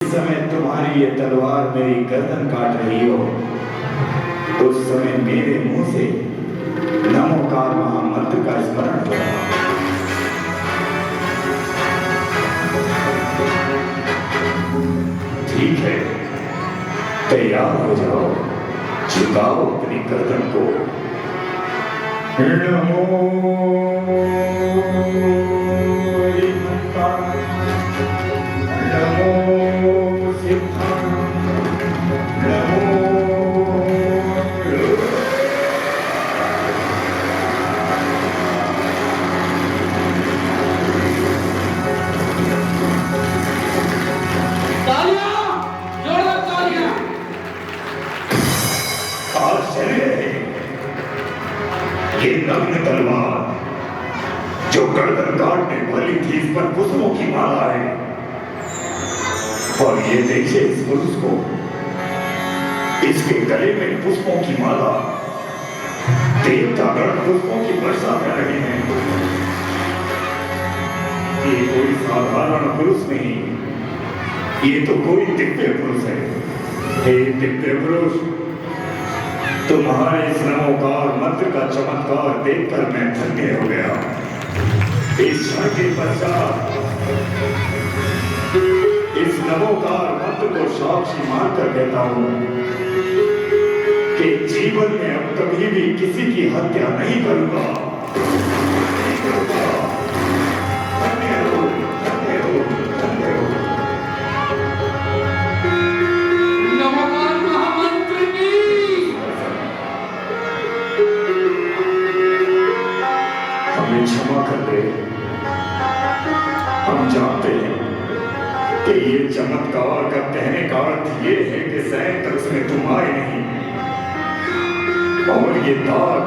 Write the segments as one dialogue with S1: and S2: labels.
S1: जिस समय तुम्हारी ये तलवार मेरी गर्दन काट रही हो, उस समय मेरे मुंह से नमोकार महामंत्र का स्मरण हो रहा है। ठीक है, तैयार हो जाओ, झुकाओ अपनी गर्दन को। नमो नमो सिद्धाय, नमो ये नग्न तलवार जो गर्दन काटने वाली थी, इस पर पुष्पों की माला है। और ये देखिए इस पुरुष को, इसके गले में पुष्पों की माला, देवतागण पुष्पों की वर्षा कर रहे हैं। ये कोई साधारण पुरुष नहीं, ये तो कोई दिव्य पुरुष है। हे दिव्य पुरुष, तुम्हारे इस नमोकार मंत्र का चमत्कार देखकर मैं धन्य हो गया। इस क्षण के पश्चात इस नमोकार मंत्र को साक्षी मानकर कहता हूं कि जीवन में अब कभी भी किसी की हत्या नहीं करूंगा। धन्य हो, धन्य हो, धन्य हो।
S2: नमोकार महामंत्र की
S1: हमें क्षमा कर दे। हम जानते हैं कि ये चमत्कार का कहने का अर्थ ये है कि सैन तक में तुम आए नहीं, और ये दाग,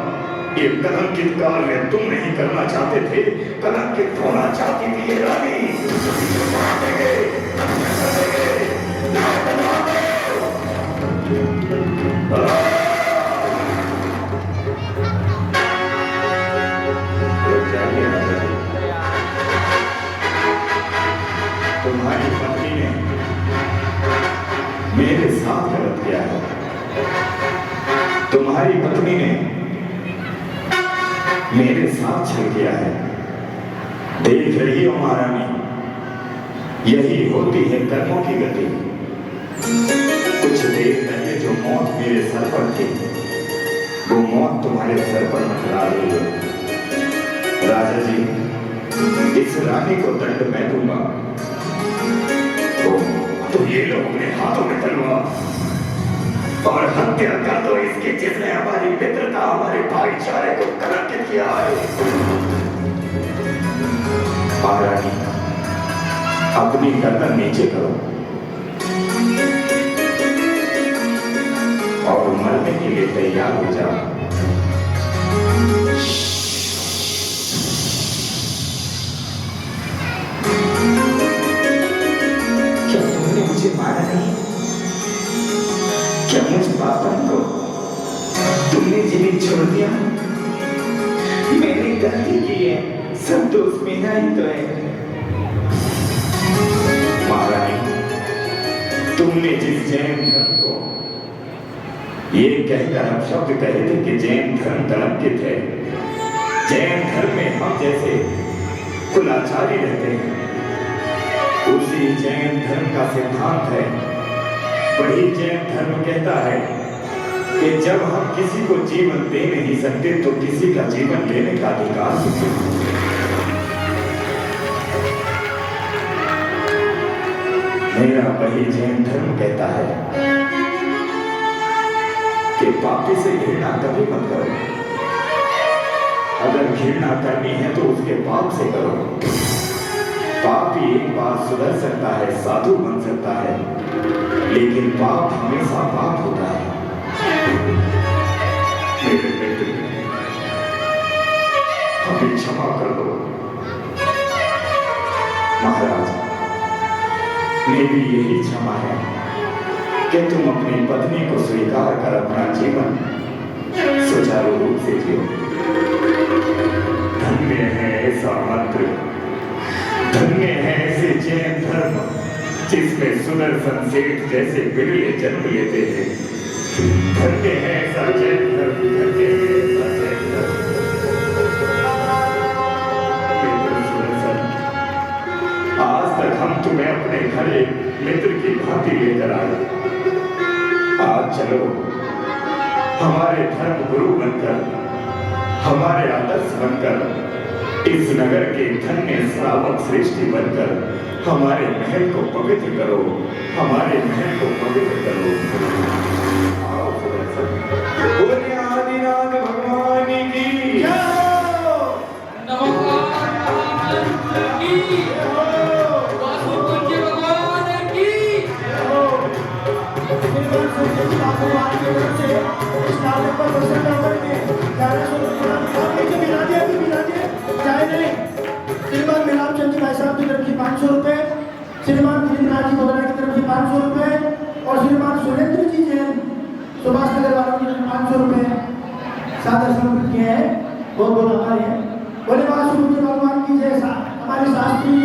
S1: ये कलंकित कार्य तुम नहीं करना चाहते थे, कलंकित होना चाहती थी ये रानी। तुम्हारी पत्नी ने मेरे साथ गलत किया है। तुम्हारी पत्नी ने मेरे साथ छल किया है। देख रही हो महारानी, यही होती है कर्मों की गति। कुछ देर पहले जो मौत मेरे सर पर थी, वो मौत तुम्हारे सर पर मंडरा रही है। राजा जी, इस रानी को दंड मैं दूंगा। तो ये लोग अपने हाथों में तलवार और हत्या कर दो इसकी, जिसने हमारी मित्रता, हमारे भाईचारे को कलंकित किया है। महारानी, अपनी गर्दन नीचे करो और मरने के लिए तैयार हो जाओ। मुझे मारा नहीं? क्या मुझ पापन को तुमने जीवित छोड़ दिया? मैंने गलती की है, सब दोष मेरा ही तो है। महारानी, तुमने जिस जैन धर्म को ये कहकर हम शब्द कहे थे कि जैन धर्म कलंकित है, जैन धर्म में हम जैसे कुलाचारी रहते हैं, उसी जैन धर्म का सिद्धांत है, वही जैन धर्म कहता है कि जब हम किसी को जीवन दे नहीं सकते तो किसी का जीवन लेने का अधिकार नहीं। मेरा वही जैन धर्म कहता है कि पापी से घृणा कभी मत करो। अगर घृणा करनी है तो उसके पाप से करो। पापी एक बार सुधर सकता है, साधु बन सकता है, लेकिन पाप हमेशा पाप होता है। मेरे मित्र, हमें क्षमा कर दो। महाराज, मेरी यही क्षमा है कि तुम अपनी पत्नी को स्वीकार कर अपना जीवन सुचारू रूप से जियो। धन्य है ऐसा मंत्र, धन्य है ऐसे जैन धर्म जिसमें सुदर्शन सेठ जैसे बिरले जन्म लेते हैं। धन्य है ऐसा जैन धर्म, धन्य है ऐसा जैन धर्म। मित्र सुदर्शन, आज तक हम तुम्हें अपने घर एक मित्र की भांति लेकर आए। आज चलो हमारे धर्म गुरु बनकर, हमारे आदर्श बनकर, इस नगर के धन्य श्रावक श्रेष्ठी बनकर हमारे महल को पवित्र करो, हमारे महल को पवित्र करो। आओ सुदर्शन। बोले आदिनाथ भगवान की जय हो।
S2: नमस्कार महामंत्र की वासुदेव भगवान की
S3: श्रीमान मिलाप चंद भाई साहब की तरफ से 500 रुपए, श्रीमान गिरिराज जी बगरा की तरफ से 500 रुपए और श्रीमान सुरेंद्र जी जैन सुभाष नगर वालों की तरफ से 500 रुपए सादर समर्पित किए हैं। बहुत बहुत आभार है। बोले वासुदेव भगवान की जय। हमारे शास्त्री